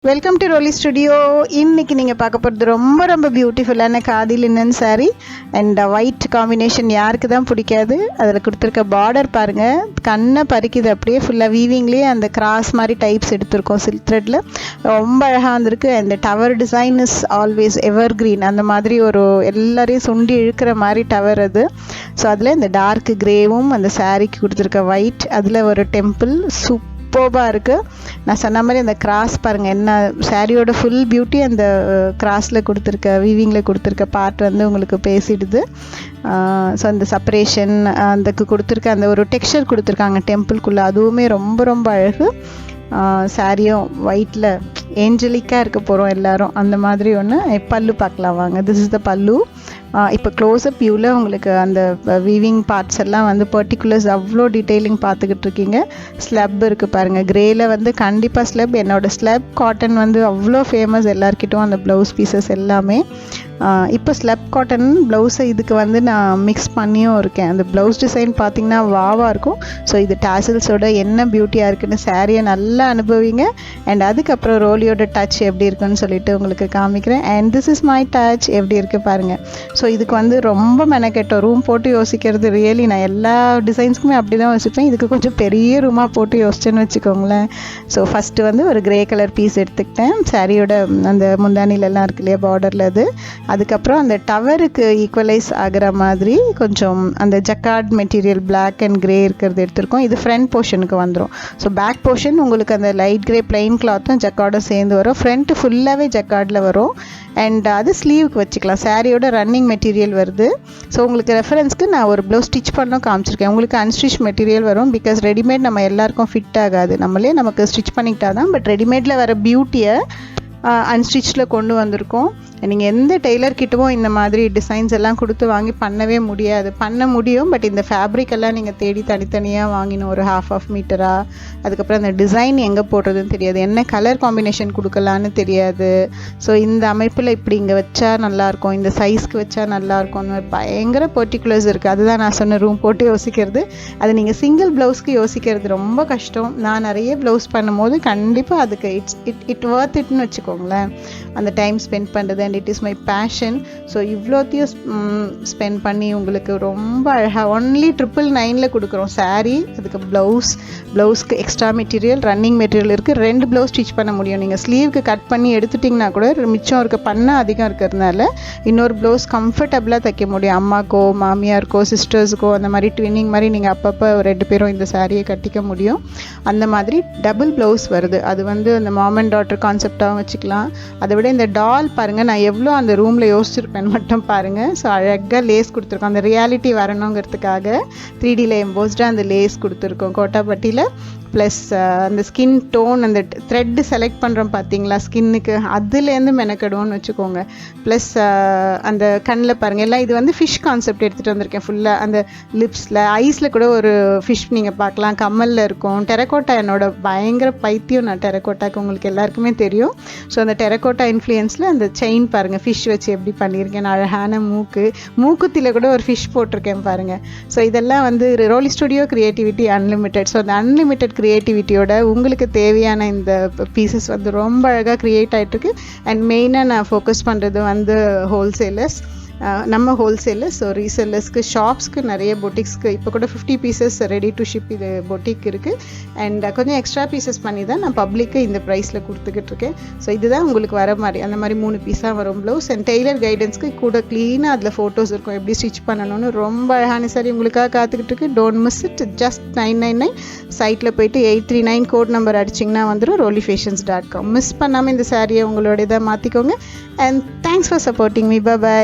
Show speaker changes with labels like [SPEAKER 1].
[SPEAKER 1] Welcome to ரோலி studio. இன்னைக்கு நீங்கள் பார்க்க போகிறது ரொம்ப ரொம்ப பியூட்டிஃபுல்லான khadi linen sari and white combination. யாருக்கு தான் பிடிக்காது? அதில் கொடுத்துருக்க பார்டர் பாருங்கள், கண்ணை பறிக்குது. அப்படியே ஃபுல்லாக வீவிங்லேயே அந்த கிராஸ் மாதிரி டைப்ஸ் எடுத்திருக்கோம் சில்க் த்ரெட்டில். ரொம்ப அழகாக வந்திருக்கு. அந்த tower design is always ever green. அந்த மாதிரி ஒரு எல்லாரையும் சுண்டி இழுக்கிற மாதிரி டவர் அது. ஸோ அதில் இந்த டார்க் கிரேவும் அந்த சாரீக்கு கொடுத்துருக்க ஒயிட், அதில் ஒரு டெம்பிள் சூப்பராக இருக்குது. நான் சொன்ன மாதிரி அந்த கிராஸ் பாருங்கள், என்ன சாரியோட ஃபுல் பியூட்டி அந்த கிராஸில் கொடுத்துருக்க வீவிங்கில் கொடுத்துருக்க பார்ட் வந்து உங்களுக்கு பேசிடுது. ஸோ அந்த செப்பரேஷன் அதுக்கு கொடுத்துருக்க அந்த ஒரு டெக்ஸ்சர் கொடுத்துருக்காங்க டெம்பிள்குள்ளே, அதுவுமே ரொம்ப ரொம்ப அழகு. சாரியும் ஒயிட்டில் ஏஞ்சலிக்காக இருக்க போகிறோம் எல்லோரும். அந்த மாதிரி ஒன்று பல்லு பார்க்கலாம் வாங்க. திஸ் இஸ் த பல்லு. இப்போ க்ளோஸ்அப் வியூவில் உங்களுக்கு அந்த வீவிங் பார்ட்ஸ் எல்லாம் வந்து பர்டிகுலர்ஸ் அவ்வளோ டீட்டெயிலிங் பார்த்துக்கிட்டு இருக்கீங்க. ஸ்லப் இருக்குது பாருங்கள், கிரேயில் வந்து கண்டிப்பாக ஸ்லப். என்னோடய ஸ்லப் காட்டன் வந்து அவ்வளோ ஃபேமஸ் எல்லாருக்கிட்டும், அந்த ப்ளவுஸ் பீசஸ் எல்லாமே. இப்போ ஸ்லப் காட்டன் ப்ளவுஸை இதுக்கு வந்து நான் மிக்ஸ் பண்ணியும் இருக்கேன். அந்த ப்ளவுஸ் டிசைன் பார்த்திங்கன்னா வாவாக இருக்கும். ஸோ இது டாசல்ஸோட என்ன பியூட்டியாக இருக்குன்னு சாரியை நல்லா அனுபவிங்க. அண்ட் அதுக்கப்புறம் ரோலியோட டச் எப்படி இருக்குன்னு சொல்லிட்டு உங்களுக்கு காமிக்கிறேன். And this is my touch எப்படி இருக்குது பாருங்கள். ஸோ இதுக்கு வந்து ரொம்ப மெனக்கெட்டோம், ரூம் போட்டு யோசிக்கிறது. ரியலி நான் எல்லா டிசைன்ஸுக்குமே அப்படி தான் யோசிப்பேன். இதுக்கு கொஞ்சம் பெரிய ரூமாக போட்டு யோசிச்சேன்னு வச்சுக்கோங்களேன். ஸோ ஃபஸ்ட்டு வந்து ஒரு கிரே கலர் பீஸ் எடுத்துக்கிட்டேன். சாரியோட அந்த முந்தானிலெல்லாம் இருக்கு இல்லையா, பார்டரில் அது. அதுக்கப்புறம் அந்த டவருக்கு ஈக்குவலைஸ் ஆகிற மாதிரி கொஞ்சம் அந்த jacquard material black and grey இருக்கிறது எடுத்திருக்கோம். இது ஃப்ரண்ட் போர்ஷனுக்கு வந்துடும். ஸோ பேக் போர்ஷன் உங்களுக்கு அந்த லைட் கிரே பிளெயின் கிளாத்தும் ஜக்கார்டும் சேர்ந்து வரும். ஃப்ரண்ட்டு ஃபுல்லாகவே ஜக்கார்டில் வரும். அண்ட் அது ஸ்லீவுக்கு வச்சுக்கலாம். சாரியோட ரன்னிங் மெட்டீரியல் வருது. ஸோ உங்களுக்கு ரெஃபரன்ஸ்க்கு நான் ஒரு ப்ளவுஸ் ஸ்டிச் பண்ண காமிச்சிருக்கேன். உங்களுக்கு அன்ஸ்டிச் மெட்டீரியல் வரும். பிகாஸ் ரெடிமேட் நம்ம எல்லாருக்கும் ஃபிட் ஆகாது, நம்மளே நமக்கு ஸ்டிச் பண்ணிக்கிட்டா தான். பட் ரெடிமேடில் வர பியூட்டியை அன்ஸ்டிச்சில் கொண்டு வந்திருக்கோம். நீங்கள் எந்த டெய்லர்கிட்டவும் இந்த மாதிரி டிசைன்ஸ் எல்லாம் கொடுத்து வாங்கி பண்ணவே முடியாது. பண்ண முடியும், பட் இந்த ஃபேப்ரிக்கெல்லாம் நீங்கள் தேடி தனித்தனியாக வாங்கினோம், ஒரு ஹாஃப் மீட்டராக. அதுக்கப்புறம் அந்த டிசைன் எங்கே போடுறதுன்னு தெரியாது, என்ன கலர் காம்பினேஷன் கொடுக்கலான்னு தெரியாது. ஸோ இந்த அமைப்பில் இப்படி இங்கே வச்சா நல்லாயிருக்கும், இந்த சைஸ்க்கு வச்சா நல்லாயிருக்கும், பயங்கர பர்டிகுலர்ஸ் இருக்குது. அதுதான் நான் சொன்ன ரூம் போட்டு யோசிக்கிறது. அது நீங்கள் சிங்கிள் ப்ளவுஸ்க்கு யோசிக்கிறது ரொம்ப கஷ்டம். நான் நிறைய ப்ளவுஸ் பண்ணும்போது கண்டிப்பாக அதுக்கு இட் ஒர்த் இட்னு வச்சுக்கோங்களேன். அந்த டைம் ஸ்பெண்ட் பண்ணுறது and it is my passion. So இவ்வளோத்தையும் ஸ்பெண்ட் பண்ணி உங்களுக்கு ரொம்ப அழகாக ஒன்லி 999 கொடுக்குறோம் சாரீ. அதுக்கு ப்ளவுஸ்க்கு எக்ஸ்ட்ரா மெட்டீரியல், ரன்னிங் மெட்டீரியல் இருக்குது. 2 ப்ளவுஸ் ஸ்டிச் பண்ண முடியும். நீங்கள் ஸ்லீவுக்கு கட் பண்ணி எடுத்துட்டிங்கன்னா கூட மிச்சம் இருக்க பண்ண அதிகம் இருக்கிறதுனால இன்னொரு ப்ளவுஸ் கம்ஃபர்டபுளாக தைக்க முடியும். அம்மாக்கோ மாமியாருக்கோ சிஸ்டர்ஸுக்கோ அந்த மாதிரி ட்வின்னிங் மாதிரி நீங்கள் அப்பப்போ 2 பேரும் இந்த சாரியை கட்டிக்க முடியும். அந்த மாதிரி டபுள் ப்ளவுஸ் வருது. அது வந்து அந்த மாம் அண்ட் டாட்டர் கான்செப்டாகவும் வச்சுக்கலாம். அதை விட இந்த டால் பாருங்கள், நான் எவ்வளோ அந்த ரூமில் யோசிச்சிருப்பேன்னு மட்டும் பாருங்கள். ஸோ அழகாக லேஸ் கொடுத்துருக்கோம். அந்த ரியாலிட்டி வரணுங்கிறதுக்காக 3Dயில் எம்போஸ்டாக அந்த லேஸ் கொடுத்துருக்கோம் கோட்டாப்பட்டியில். ப்ளஸ் அந்த ஸ்கின் டோன், அந்த த்ரெட்டு செலக்ட் பண்ணுறோம் பார்த்தீங்களா ஸ்கின்னுக்கு, அதுலேருந்து மெனக்கெடுவோன்னு வச்சுக்கோங்க. ப்ளஸ் அந்த கண்ணில் பாருங்கள் எல்லாம் இது வந்து ஃபிஷ் கான்செப்ட் எடுத்துகிட்டு வந்திருக்கேன். ஃபுல்லாக அந்த லிப்ஸில் ஐஸில் கூட ஒரு ஃபிஷ் நீங்கள் பார்க்கலாம். கம்மலில் இருக்கும். டெரக்கோட்டா என்னோட பயங்கர பைத்தியம். நான் டெரக்கோட்டாக்கு உங்களுக்கு எல்லாருக்குமே தெரியும். ஸோ அந்த டெரக்கோட்டா இன்ஃப்ளூயன்ஸில் அந்த செயின் பாருங்கள், ஃபிஷ் வச்சு எப்படி பண்ணியிருக்கேன். அழகான மூக்குத்தியில் கூட ஒரு ஃபிஷ் போட்டிருக்கேன் பாருங்கள். ஸோ இதெல்லாம் வந்து ரோலி ஸ்டுடியோ கிரியேட்டிவிட்டி அன்லிமிட்டெட். ஸோ அந்த அன்லிமிட்டெட் கிரியேட்டிவிட்டியோட உங்களுக்கு தேவையான இந்த பீசஸ் வந்து ரொம்ப அழகாக க்ரியேட் ஆகிட்டுருக்கு. அண்ட் மெயினாக நான் ஃபோக்கஸ் பண்ணுறது வந்து ஹோல்சேலர்ஸ், நம்ம ஹோல்சேலர்ஸ். ஸோ ரீசேலர்ஸ்க்கு, ஷாப்ஸ்க்கு, நிறைய பொட்டிக்ஸ்க்கு இப்போ கூட 50 பீசஸ் ரெடி டு ஷிப் இது பொட்டிக் இருக்குது. அண்ட் கொஞ்சம் எக்ஸ்ட்ரா பீசஸ் பண்ணி தான் நான் பப்ளிக்கு இந்த ப்ரைஸில் கொடுத்துக்கிட்டு இருக்கேன். ஸோ இதுதான் உங்களுக்கு வர மாதிரி அந்த மாதிரி 3 பீஸாக வரும் ப்ளவுஸ். அண்ட் டெய்லர் கைடன்ஸ்க்கு கூட க்ளீனாக அதில் ஃபோட்டோஸ் இருக்கும், எப்படி ஸ்டிச் பண்ணணும்னு. ரொம்ப அழகான சாரி உங்களுக்காக காத்துக்கிட்டு இருக்கு. Don't miss it. ஜஸ்ட் 999. சைட்டில் போயிட்டு 839 கோட் நம்பர் அடிச்சிங்கன்னா வந்துடும் rollyfashions.com. மிஸ் பண்ணாமல் இந்த சாரியை உங்களோட இதாக மாற்றிக்கோங்க. And thanks for supporting me. By.